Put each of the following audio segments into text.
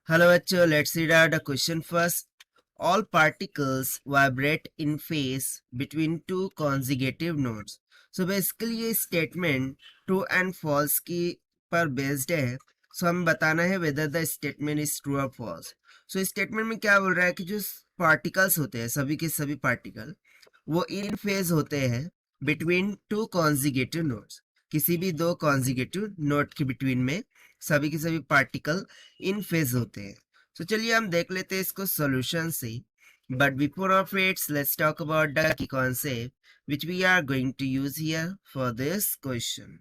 Hello बच्चों, let's read out the question first. All particles vibrate in phase between two consecutive nodes. So basically ये statement true and false की पर based है. So हमें बताना है whether the statement is true or false. So इस statement में क्या बोल रहा है कि जो particles होते हैं सभी के सभी particle वो in phase होते हैं between two consecutive nodes. किसी भी दो consecutive node के between में सभी के सभी पार्टिकल इन फेज होते हैं. तो चलिए हम देख लेते हैं इसको सॉल्यूशन से. But before of its let's talk about the key concept which we are going to use here for this question.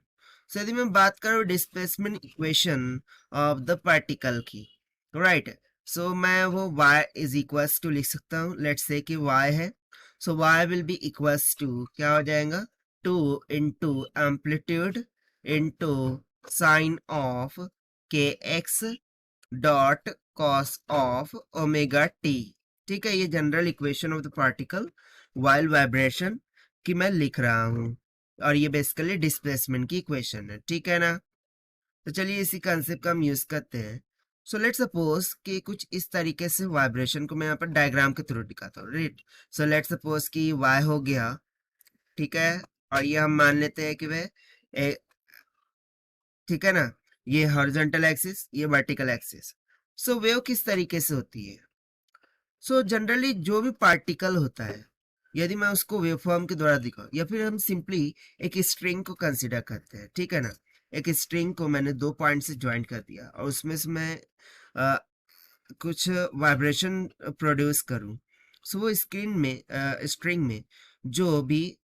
So यदि मैं बात करूं displacement equation of the particle की, राइट, सो मैं वो y इज इक्वल्स टू लिख सकता हूं. लेट्स से कि y है, so y will be equals to क्या हो जाएगा 2 into amplitude into sine of kx dot cos of omega T. ठीक है, ये general equation of the particle while vibration की मैं लिख रहा हूं और ये बेसिकली डिस्प्लेसमेंट की इक्वेशन है. ठीक है ना. तो चलिए इसी कंसेप्ट का हम यूज करते हैं. सो लेट सपोज कि कुछ इस तरीके से वाइब्रेशन को मैं यहाँ पर डायग्राम के थ्रू दिखाता हूँ. राइट, सो लेट सपोज कि y हो गया, ठीक है, और ये हम मान लेते हैं कि वह ठीक है ना, ये हॉरिजॉन्टल एक्सिस, ये वर्टिकल एक्सिस. सो वेव किस तरीके से होती है. सो जनरली जो भी पार्टिकल होता है यदि मैं उसको वेव फॉर्म के द्वारा दिखाऊं या फिर हम सिंपली एक स्ट्रिंग को कंसीडर करते हैं. ठीक है ना, एक स्ट्रिंग को मैंने 2 पॉइंट से ज्वाइन कर दिया और उसमें से मैं कुछ वाइब्रेशन प्रोड्यूस करूं. सो वो स्ट्रिंग में जो भी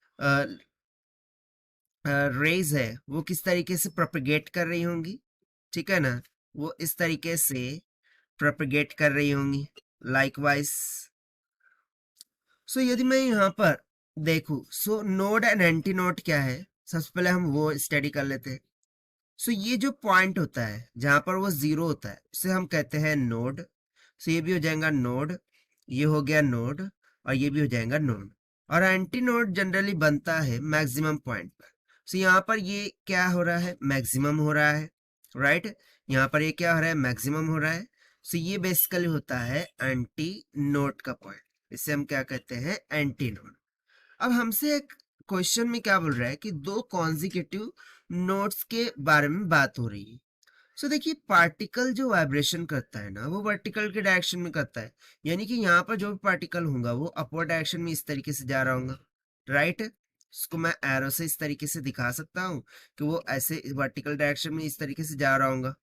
रेज है वो किस तरीके से प्रोपेगेट कर रही होंगी. ठीक है ना, वो इस तरीके से प्रोपेगेट कर रही होंगी लाइकवाइज. सो यदि मैं यहाँ पर देखूं, सो नोड एंड एंटी नोड क्या है, सबसे पहले हम वो स्टडी कर लेते हैं. सो ये जो पॉइंट होता है जहां पर वो जीरो होता है उसे हम कहते हैं नोड. सो ये भी हो जाएगा नोड, ये हो गया नोड और ये भी हो जाएगा नोड. और एंटी नोड जनरली बनता है मैक्सिमम पॉइंट पर. सो यहाँ पर ये क्या हो रहा है, मैक्सिमम हो रहा है. राइट, यहाँ पर ये क्या हो रहा है, मैक्सिमम हो रहा है. सो ये बेसिकली होता है एंटी नोड का पॉइंट. इसे हम क्या कहते हैं, एंटी नोड. अब हमसे एक क्वेश्चन में क्या बोल रहा है कि दो कॉन्जिक्यूटिव नोड्स के बारे में बात हो रही है. सो देखिए, पार्टिकल जो वाइब्रेशन करता है ना वो वर्टिकल के डायरेक्शन में करता है. यानी कि यहाँ पर जो भी पार्टिकल होगा वो अपवर्ड डायरेक्शन में इस तरीके से जा रहा होगा. राइट, इसको मैं एरो से इस तरीके से दिखा सकता हूँ कि वो ऐसे वर्टिकल डायरेक्शन में इस तरीके से जा रहा होगा.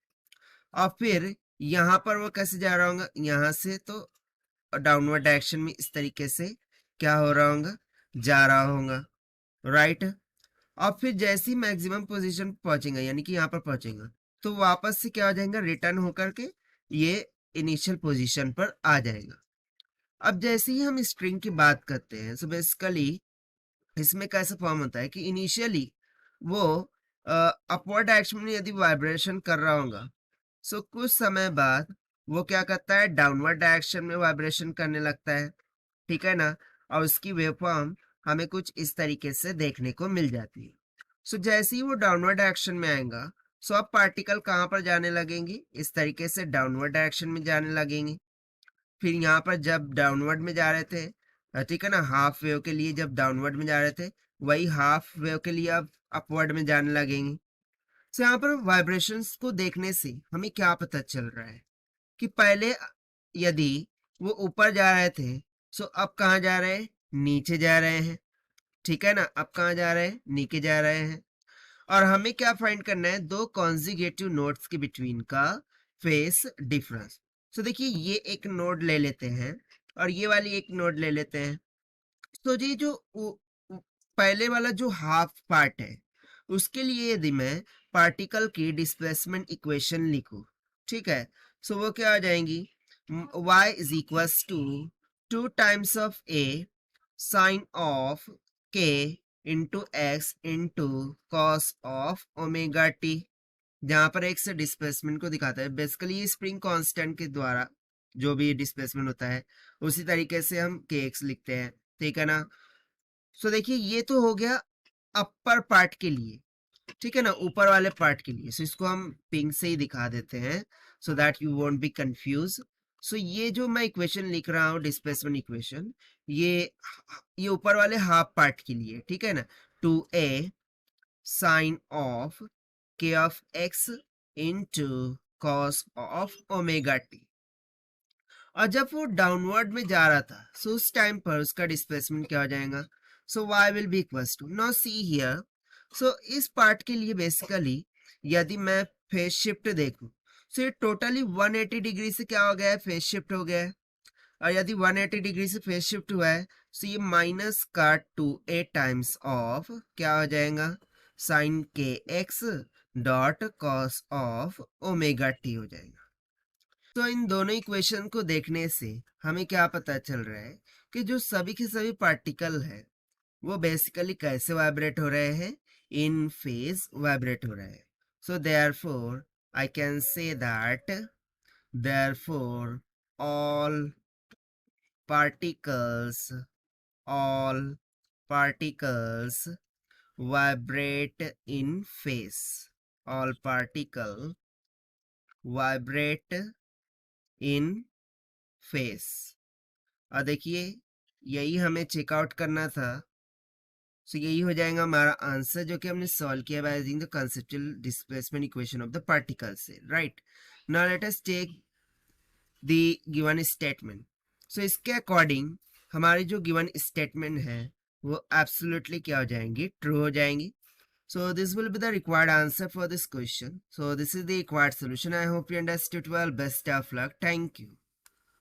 और फिर यहाँ पर वो कैसे जा रहा होगा, यहाँ से तो डाउनवर्ड डायरेक्शन में इस तरीके से क्या हो रहा होगा, जा रहा होगा. राइट, और फिर जैसे ही मैक्सिमम पोजीशन पहुंचेगा यानी कि यहाँ पर पहुंचेगा तो वापस से क्या हो जाएगा, रिटर्न होकर के ये इनिशियल पोजीशन पर आ जाएगा. अब जैसे ही हम स्ट्रिंग की बात करते हैं सो बेसिकली इसमें कैसा फॉर्म होता है कि इनिशियली वो अपवर्ड डायरेक्शन में यदि वाइब्रेशन कर रहा होगा, सो कुछ समय बाद वो क्या करता है, डाउनवर्ड डायरेक्शन में वाइब्रेशन करने लगता है. ठीक है ना, और उसकी वेवफॉर्म हमें कुछ इस तरीके से देखने को मिल जाती है. सो जैसे ही वो डाउनवर्ड डायरेक्शन में आएगा सो अब पार्टिकल कहाँ पर जाने लगेंगी, इस तरीके से डाउनवर्ड डायरेक्शन में जाने लगेंगी. फिर यहाँ पर जब डाउनवर्ड में जा रहे थे, ठीक है ना, हाफ वेव के लिए जब डाउनवर्ड में जा रहे थे वही हाफ वेव के लिए अब अपवर्ड में जाने लगेंगी. सो यहाँ पर वाइब्रेशंस को देखने से हमें क्या पता चल रहा है कि पहले यदि वो ऊपर जा रहे थे सो अब कहाँ जा रहे हैं, नीचे जा रहे हैं. ठीक है ना, अब कहाँ जा रहे हैं, नीचे जा रहे हैं. और हमें क्या फाइंड करना है, दो कॉन्जिगेटिव नोड्स के बिटवीन का फेस डिफरेंस. सो देखिए ये एक नोड ले लेते हैं और ये वाली एक नोड ले लेते हैं. तो ये जो पहले वाला जो हाफ पार्ट है उसके लिए यदि मैं पार्टिकल की डिस्प्लेसमेंट इक्वेशन लिखूं, ठीक है, सो वो क्या आ जाएंगी, y is equals to 2 times of a sine of k into X into cos of omega T. जहां पर x से डिस्प्लेसमेंट को दिखाता है, बेसिकली स्प्रिंग कांस्टेंट के द्वारा जो भी डिस्प्लेसमेंट होता है उसी तरीके से हम kx लिखते हैं. ठीक है ना. सो देखिए ये तो हो गया अपर पार्ट के लिए, ठीक है ना, ऊपर वाले पार्ट के लिए. सो इसको हम पिंक से ही दिखा देते हैं. so that you won't be confused. So ये जो मैं इक्वेशन लिख रहा हूँ डिस्प्लेसमेंट इक्वेशन, ये ऊपर वाले हाफ पार्ट के लिए, ठीक है ना, 2a sine of k of x into cos of omega T. और जब वो डाउनवर्ड में जा रहा था, सो उस टाइम पर उसका डिस्प्लेसमेंट क्या हो जाएगा, so y will be equals to, now see here, so इस पार्ट के लिए बेसिकली यदि मैं फेज शिफ्ट देखूं, सो ये टोटली 180 डिग्री से क्या हो गया है, फेज शिफ्ट हो गया है। और यदि 180 डिग्री से फेज शिफ्ट हुआ है, सो ये माइनस का 2a टाइम्स ऑफ क्या हो जाएगा, साइन के x dot cos of omega T हो जाएगा। तो इन दोनों इक्वेशन को देखने से हमें क्या पता चल रहा है कि जो सभी के सभी पार्टिकल है वो बेसिकली कैसे वाइब्रेट हो रहे हैं, इन फेज वाइब्रेट हो रहे हैं। So therefore I can say that therefore all particles all particles vibrate in phase, all particle vibrate in phase। और देखिए यही हमें चेकआउट करना था, सो यही हो जाएगा हमारा आंसर जो कि हमने सॉल्व किया by using the conceptual displacement equation of the particle से, right. Now let us take the given statement. So इसके अकॉर्डिंग हमारी जो गिवन स्टेटमेंट है वो एब्सोल्युटली क्या हो जाएंगी, ट्रू हो जाएंगी। So this will be the required answer for this question. So this is the required solution. I hope you understood well. Best of luck. Thank you.